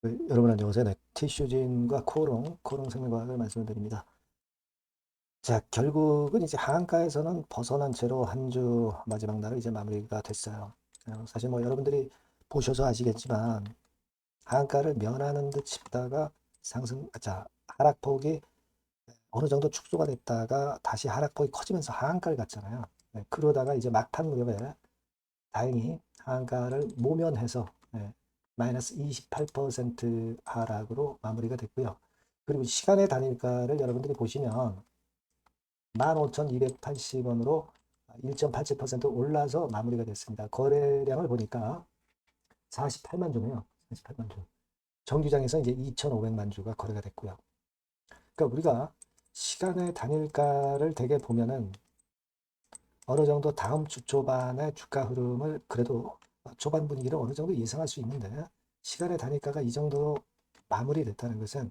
여러분 안녕하세요. 네, 티슈진과 코롱 생명과학을 말씀을 드립니다. 자, 결국은 이제 하한가에서는 벗어난 채로 한 주 마지막 날은 이제 마무리가 됐어요. 사실 뭐 여러분들이 보셔서 아시겠지만 하한가를 면하는 듯 싶다가 하락폭이 어느 정도 축소가 됐다가 다시 하락폭이 커지면서 하한가를 갔잖아요. 네, 그러다가 이제 막판 무렵에 다행히 하한가를 모면해서 마이너스 28% 하락으로 마무리가 됐고요. 그리고 시간의 단일가를 여러분들이 보시면 15,280원으로 1.87% 올라서 마무리가 됐습니다. 거래량을 보니까 48만 주네요. 48만 주. 정규장에서 이제 2,500만 주가 거래가 됐고요. 그러니까 우리가 시간의 단일가를 대개 보면은 어느 정도 다음 주 초반의 주가 흐름을 그래도 초반 분위기를 어느 정도 예상할 수 있는데 시간의 단위가가 이 정도로 마무리됐다는 것은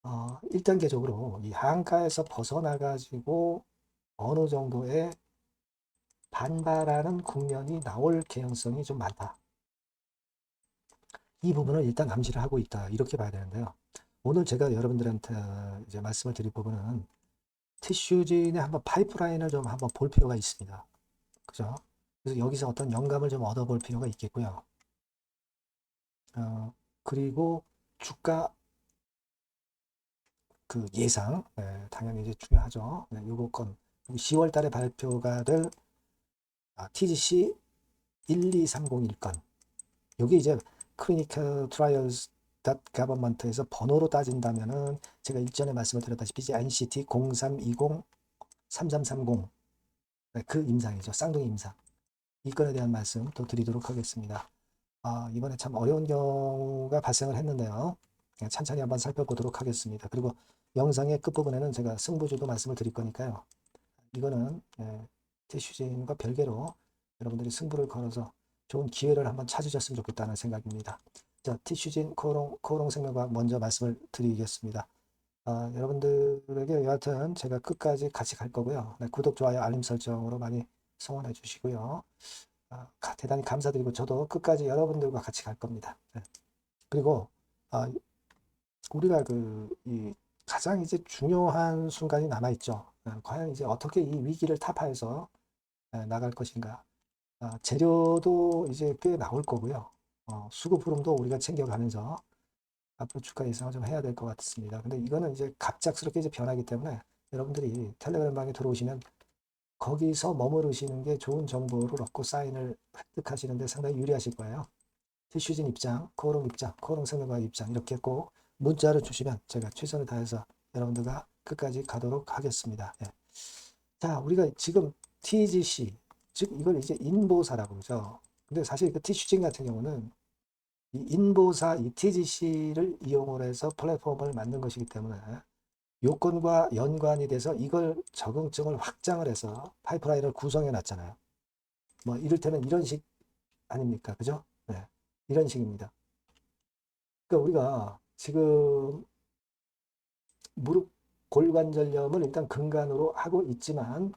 1단계적으로 이 하한가에서 벗어나가지고 어느 정도의 반발하는 국면이 나올 개연성이 좀 많다. 이 부분을 일단 감시를 하고 있다. 이렇게 봐야 되는데요. 오늘 제가 여러분들한테 이제 말씀을 드릴 부분은 티슈진의 한번 파이프라인을 좀 한번 볼 필요가 있습니다. 그죠? 그래서 여기서 어떤 영감을 좀 얻어볼 필요가 있겠고요. 그리고 주가 그 예상, 당연히 이제 중요하죠. 요거 건 10월 달에 발표가 될 TGC 12301 건. 요게 이제 클리니컬 트라이얼스 gavernment에서 번호로 따진다면은 제가 일전에 말씀을 드렸다시피 이제 NCT 0320 3330 그 임상이죠. 쌍둥이 임상. 이 건에 대한 말씀 또 드리도록 하겠습니다. 이번에 참 어려운 경우가 발생을 했는데요. 천천히 한번 살펴보도록 하겠습니다. 그리고 영상의 끝부분에는 제가 승부주도 말씀을 드릴 거니까요. 이거는 티슈진과 별개로 여러분들이 승부를 걸어서 좋은 기회를 한번 찾으셨으면 좋겠다는 생각입니다. 자, 티슈진 코롱 생명과학 먼저 말씀을 드리겠습니다. 여러분들에게 여하튼 제가 끝까지 같이 갈 거고요. 네, 구독, 좋아요, 알림 설정으로 많이 성원해 주시고요. 대단히 감사드리고 저도 끝까지 여러분들과 같이 갈 겁니다. 네. 그리고 아, 우리가 이 가장 이제 중요한 순간이 남아 있죠. 과연 이제 어떻게 이 위기를 타파해서 나갈 것인가. 재료도 이제 꽤 나올 거고요. 수급 흐름도 우리가 챙겨가면서 앞으로 주가 예상을 좀 해야 될 것 같습니다. 근데 이거는 이제 갑작스럽게 이제 변하기 때문에 여러분들이 텔레그램 방에 들어오시면 거기서 머무르시는 게 좋은 정보를 얻고 사인을 획득하시는데 상당히 유리하실 거예요. 티슈진 입장, 코오롱 입장, 코오롱 생명과학 입장 이렇게 꼭 문자를 주시면 제가 최선을 다해서 여러분들과 끝까지 가도록 하겠습니다. 예. 자, 우리가 지금 TGC, 즉 이걸 이제 인보사라고 그러죠. 근데 사실 그 티슈진 같은 경우는 이 인보사 이 TGC를 이용을 해서 플랫폼을 만든 것이기 때문에 요건과 연관이 돼서 이걸 적응증을 확장을 해서 파이프라인을 구성해 놨잖아요. 뭐 이를테면 이런 식 아닙니까? 그죠? 네. 이런 식입니다. 그러니까 우리가 지금 무릎 골관절염을 일단 근간으로 하고 있지만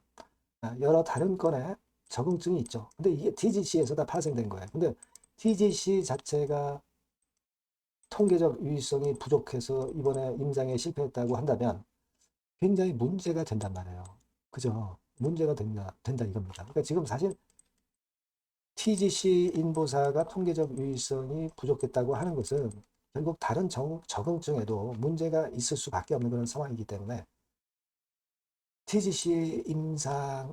여러 다른 건에 적응증이 있죠. 근데 이게 TGC에서 다 파생된 거예요. 근데 TGC 자체가 통계적 유의성이 부족해서 이번에 임상에 실패했다고 한다면 굉장히 문제가 된단 말이에요. 그죠? 문제가 된다 이겁니다. 그러니까 지금 사실 TGC 인보사가 통계적 유의성이 부족했다고 하는 것은 결국 다른 적응증에도 문제가 있을 수밖에 없는 그런 상황이기 때문에 TGC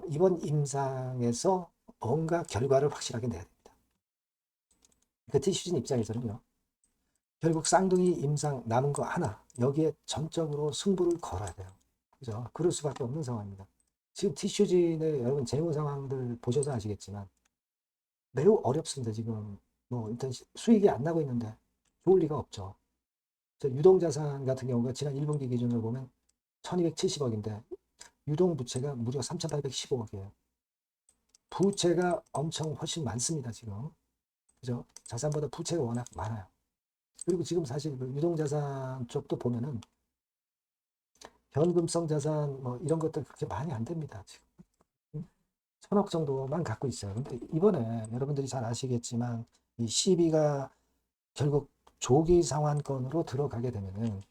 이번 임상에서 뭔가 결과를 확실하게 내야 됩니다. 그 TGC 입장에서는요. 결국 쌍둥이 임상 남은 거 하나 여기에 전적으로 승부를 걸어야 돼요. 그죠? 그럴 수밖에 없는 상황입니다. 지금 티슈진의 여러분 재무 상황들 보셔서 아시겠지만 매우 어렵습니다. 지금 뭐 일단 수익이 안 나고 있는데 좋을 리가 없죠. 유동자산 같은 경우가 지난 1분기 기준으로 보면 1270억인데 유동부채가 무려 3815억이에요. 부채가 엄청 훨씬 많습니다. 지금. 그죠? 자산보다 부채가 워낙 많아요. 그리고 지금 사실 그 유동자산 쪽도 보면은 현금성 자산 뭐 이런 것들 그렇게 많이 안 됩니다. 지금. 1000억 정도만 갖고 있어요. 근데 이번에 여러분들이 잘 아시겠지만 이 CB가 결국 조기 상환권으로 들어가게 되면은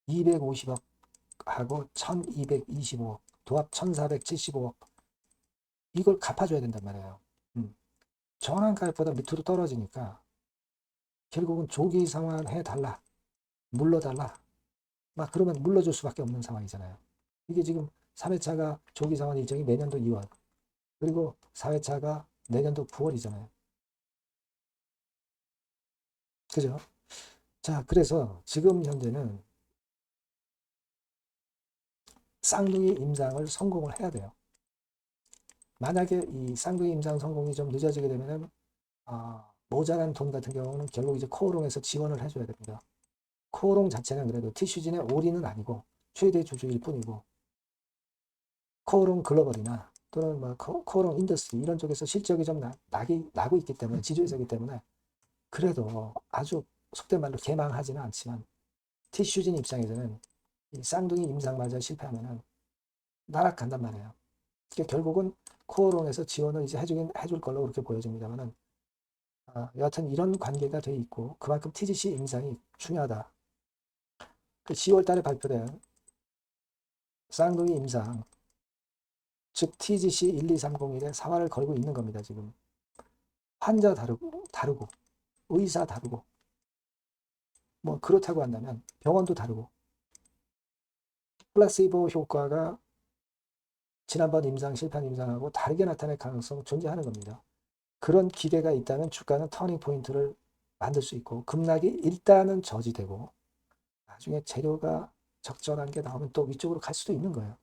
250억 하고 1225억, 도합 1475억, 이걸 갚아줘야 된단 말이에요. 전환가액보다 밑으로 떨어지니까 결국은 조기 상환해 달라, 물러달라, 막 그러면 물러줄 수밖에 없는 상황이잖아요. 이게 지금 3회차가 조기 상환 일정이 내년도 2월, 그리고 4회차가 내년도 9월이잖아요. 그죠? 자, 그래서 지금 현재는 쌍둥이 임상을 성공을 해야 돼요. 만약에 이 쌍둥이 임상 성공이 좀 늦어지게 되면은 모자란 돈 같은 경우는 결국 이제 코오롱에서 지원을 해줘야 됩니다. 코오롱 자체는 그래도 티슈진의 올인은 아니고 최대 주주일 뿐이고, 코오롱 글로벌이나 또는 뭐 코오롱 인더스트리 이런 쪽에서 실적이 좀 나고 있기 때문에, 지주회사이기 때문에 그래도 아주 속된 말로 개망하지는 않지만 티슈진 입장에서는 이 쌍둥이 임상마저 실패하면은 나락간단 말이에요. 그러니까 결국은 코오롱에서 지원을 이제 해줄 걸로 그렇게 보여집니다만은, 여하튼 이런 관계가 돼 있고 그만큼 TGC 임상이 중요하다. 그 10월 달에 발표된 쌍둥이 임상, 즉 TGC 12301에 사활을 걸고 있는 겁니다. 지금 환자 다르고 의사 다르고, 뭐 그렇다고 한다면 병원도 다르고, 플라시보 효과가 지난번 임상 실패한 임상하고 다르게 나타날 가능성 존재하는 겁니다. 그런 기대가 있다면 주가는 터닝 포인트를 만들 수 있고 급락이 일단은 저지되고 나중에 재료가 적절한 게 나오면 또 위쪽으로 갈 수도 있는 거예요.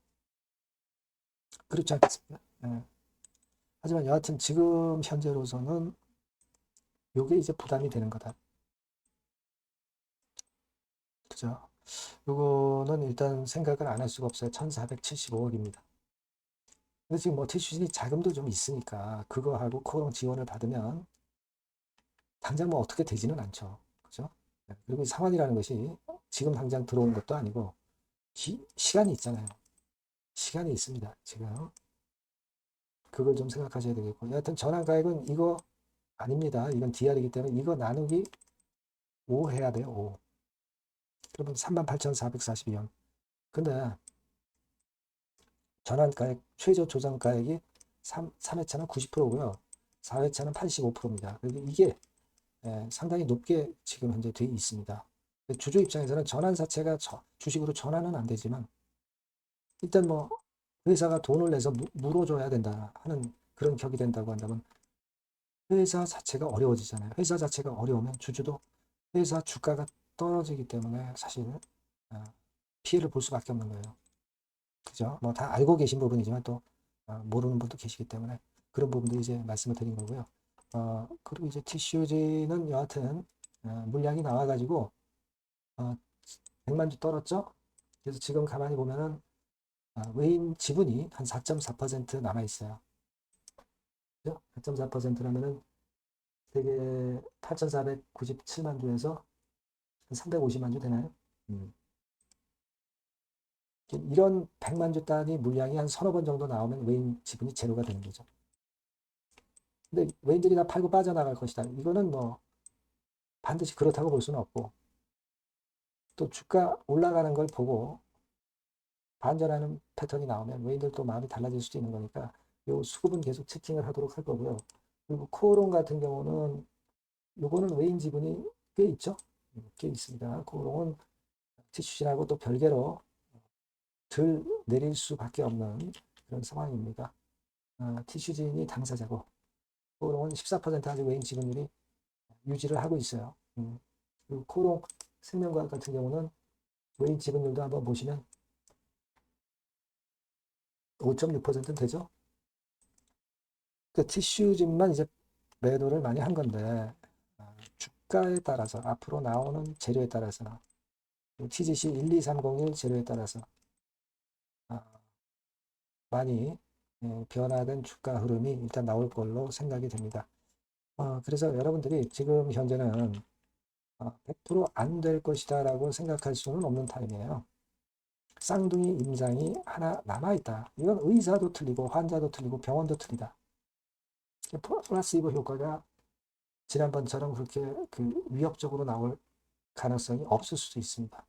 그렇지 않겠습니까? 네. 하지만 여하튼 지금 현재로서는 요게 이제 부담이 되는 거다. 그죠? 요거는 일단 생각을 안 할 수가 없어요. 1475억입니다. 근데 지금 뭐 티슈진이 자금도 좀 있으니까 그거하고 코롱 지원을 받으면 당장 뭐 어떻게 되지는 않죠. 그죠? 네. 그리고 상환이라는 것이 지금 당장 들어오는 것도 아니고 시간이 있잖아요. 시간이 있습니다. 지금 그걸 좀 생각하셔야 되겠고, 여하튼 전환가액은 이거 아닙니다. 이건 DR이기 때문에 이거 나누기 5 해야 돼요. 5. 그러면 38,442원. 근데 전환가액 최저 조정가액이 3회차는 90%고요. 4회차는 85%입니다. 이게 상당히 높게 지금 현재 되어 있습니다. 주주 입장에서는 전환 자체가 주식으로 전환은 안 되지만 일단 뭐 회사가 돈을 내서 물어줘야 된다 하는 그런 격이 된다고 한다면 회사 자체가 어려워지잖아요. 회사 자체가 어려우면 주주도 회사 주가가 떨어지기 때문에 사실 피해를 볼 수밖에 없는 거예요. 그죠? 뭐 다 알고 계신 부분이지만 또 모르는 분도 계시기 때문에 그런 부분도 이제 말씀을 드린 거고요. 그리고 이제 티슈지는 여하튼 물량이 나와가지고 100만 주 떨었죠. 그래서 지금 가만히 보면은 외인 지분이 한 4.4% 남아 있어요. 그죠? 4.4%라면은 되게 8,497만 주에서 350만 주 되나요? 이런 100만 주 단위 물량이 한 서너 번 정도 나오면 외인 지분이 제로가 되는 거죠. 근데 외인들이 다 팔고 빠져나갈 것이다. 이거는 뭐 반드시 그렇다고 볼 수는 없고, 또 주가 올라가는 걸 보고 반전하는 패턴이 나오면 외인들도 마음이 달라질 수도 있는 거니까 요 수급은 계속 채팅을 하도록 할 거고요. 그리고 코오롱 같은 경우는 요거는 외인 지분이 꽤 있죠. 꽤 있습니다. 코오롱은 티슈진하고 또 별개로 덜 내릴 수밖에 없는 그런 상황입니다. 티슈진이 당사자고 코오롱은 14% 아직 외인 지분율이 유지를 하고 있어요. 그리고 코오롱 생명과학 같은 경우는 외인 지분율도 한번 보시면 5.6%는 되죠. 그 티슈진만 이제 매도를 많이 한 건데 주가에 따라서 앞으로 나오는 재료에 따라서 TGC 12301 재료에 따라서 많이 변화된 주가 흐름이 일단 나올 걸로 생각이 됩니다. 그래서 여러분들이 지금 현재는 100%안 될 것이다 라고 생각할 수는 없는 타임이에요. 쌍둥이 임상이 하나 남아있다. 이건 의사도 틀리고 환자도 틀리고 병원도 틀리다. 플라시보 효과가 지난번처럼 그렇게 그 위협적으로 나올 가능성이 없을 수도 있습니다.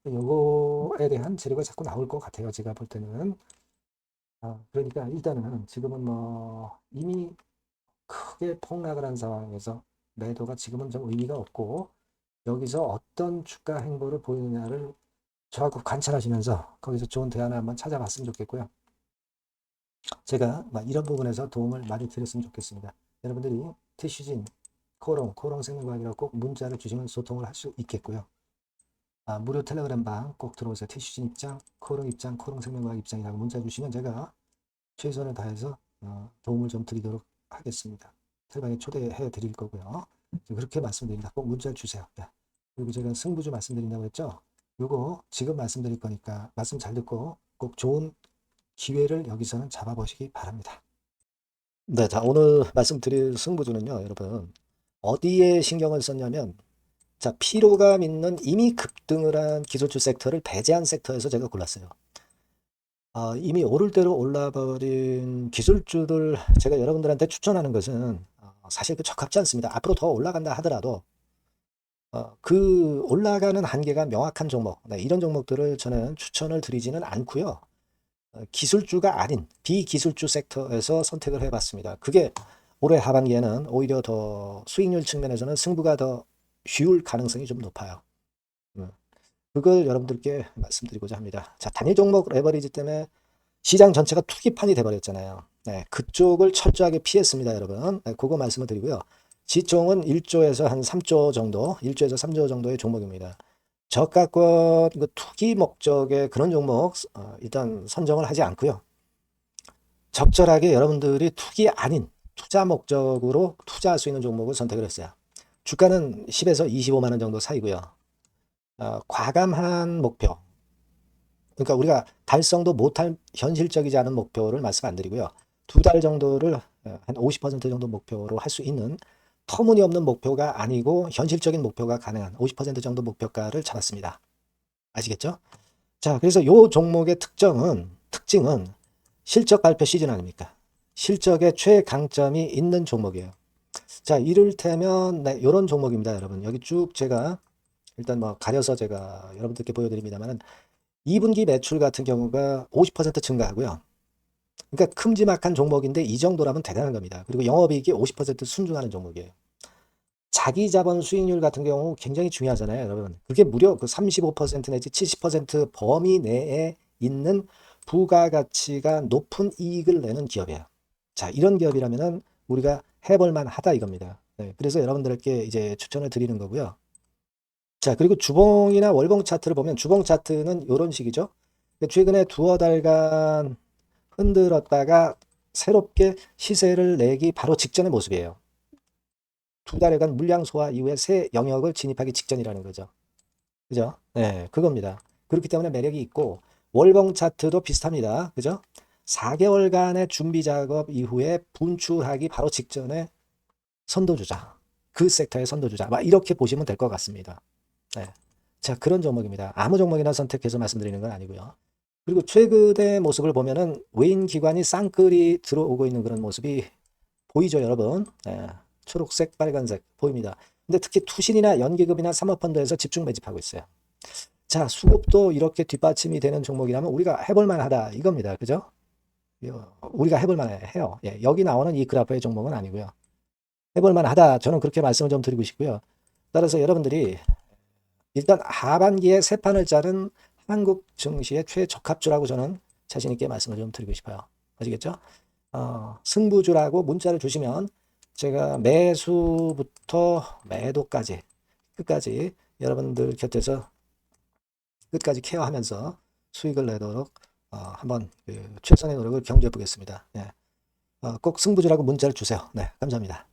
요거에 대한 재료가 자꾸 나올 것 같아요. 제가 볼 때는. 그러니까 일단은 지금은 뭐 이미 크게 폭락을 한 상황에서 매도가 지금은 좀 의미가 없고 여기서 어떤 주가 행보를 보이느냐를 저하고 관찰하시면서 거기서 좋은 대안을 한번 찾아봤으면 좋겠고요. 제가 이런 부분에서 도움을 많이 드렸으면 좋겠습니다. 여러분들이 티슈진, 코롱 생명과학이라고 꼭 문자를 주시면 소통을 할 수 있겠고요. 무료 텔레그램 방 꼭 들어오세요. 티슈진 입장, 코롱 생명과학 입장이라고 문자 주시면 제가 최선을 다해서 도움을 좀 드리도록 하겠습니다. 텔방에 초대해 드릴 거고요. 그렇게 말씀드립니다. 꼭 문자 주세요. 네. 그리고 제가 승부주 말씀드린다고 했죠. 요거 지금 말씀드릴 거니까 말씀 잘 듣고 꼭 좋은 기회를 여기서는 잡아보시기 바랍니다. 네, 자, 오늘 말씀드릴 승부주는요, 여러분. 어디에 신경을 썼냐면, 자, 피로감 있는 이미 급등을 한 기술주 섹터를 배제한 섹터에서 제가 골랐어요. 이미 오를 대로 올라버린 기술주들 제가 여러분들한테 추천하는 것은 사실 그 적합지 않습니다. 앞으로 더 올라간다 하더라도 그 올라가는 한계가 명확한 종목, 네, 이런 종목들을 저는 추천을 드리지는 않고요. 기술주가 아닌 비기술주 섹터에서 선택을 해봤습니다. 그게 올해 하반기에는 오히려 더 수익률 측면에서는 승부가 더 쉬울 가능성이 좀 높아요. 그걸 여러분들께 말씀드리고자 합니다. 자, 단일 종목 레버리지 때문에 시장 전체가 투기판이 돼버렸잖아요. 네, 그쪽을 철저하게 피했습니다, 여러분. 네, 그거 말씀을 드리고요. 지총은 1조에서 한 3조 정도, 1조에서 3조 정도의 종목입니다. 저가권 투기 목적의 그런 종목 일단 선정을 하지 않고요. 적절하게 여러분들이 투기 아닌 투자 목적으로 투자할 수 있는 종목을 선택을 했어요. 주가는 10에서 25만 원 정도 사이고요. 과감한 목표, 그러니까 우리가 달성도 못할 현실적이지 않은 목표를 말씀 안 드리고요. 2달 정도를 한 50% 정도 목표로 할 수 있는 터무니없는 목표가 아니고 현실적인 목표가 가능한 50% 정도 목표가를 잡았습니다. 아시겠죠? 자, 그래서 이 종목의 특징은 실적 발표 시즌 아닙니까? 실적의 최강점이 있는 종목이에요. 자, 이를테면 네, 이런 종목입니다, 여러분. 여기 쭉 제가 일단 뭐 가려서 제가 여러분들께 보여드립니다만은 2분기 매출 같은 경우가 50% 증가하고요. 그러니까 큼지막한 종목인데 이 정도라면 대단한 겁니다. 그리고 영업이익이 50% 순증하는 종목이에요. 자기 자본 수익률 같은 경우 굉장히 중요하잖아요, 여러분. 그게 무려 그 35% 내지 70% 범위 내에 있는 부가가치가 높은 이익을 내는 기업이에요. 자, 이런 기업이라면은 우리가 해볼만 하다 이겁니다. 네, 그래서 여러분들께 이제 추천을 드리는 거고요. 자, 그리고 주봉이나 월봉 차트를 보면 주봉 차트는 이런 식이죠. 최근에 두어 달간 흔들었다가 새롭게 시세를 내기 바로 직전의 모습이에요. 2달여간 물량 소화 이후에 새 영역을 진입하기 직전이라는 거죠. 그죠? 네, 그겁니다. 그렇기 때문에 매력이 있고 월봉 차트도 비슷합니다. 그죠? 4개월간의 준비 작업 이후에 분출하기 바로 직전에 선도주자. 그 섹터의 선도주자. 이렇게 보시면 될 것 같습니다. 네. 자, 그런 종목입니다. 아무 종목이나 선택해서 말씀드리는 건 아니고요. 그리고 최근의 모습을 보면은 외인 기관이 쌍끌이 들어오고 있는 그런 모습이 보이죠, 여러분? 네. 초록색, 빨간색 보입니다. 근데 특히 투신이나 연기금이나 사모펀드에서 집중 매집하고 있어요. 자, 수급도 이렇게 뒷받침이 되는 종목이라면 우리가 해볼 만하다 이겁니다. 그죠? 우리가 해볼 만해요. 예, 여기 나오는 이 그래프의 종목은 아니고요. 해볼 만하다. 저는 그렇게 말씀을 좀 드리고 싶고요. 따라서 여러분들이 일단 하반기에 새 판을 짜는 한국 증시의 최적합주라고 저는 자신 있게 말씀을 좀 드리고 싶어요. 아시겠죠? 승부주라고 문자를 주시면 제가 매수부터 매도까지 끝까지 여러분들 곁에서 끝까지 케어하면서 수익을 내도록 한번 최선의 노력을 경주해 보겠습니다. 네. 꼭 승부주라고 문자를 주세요. 네, 감사합니다.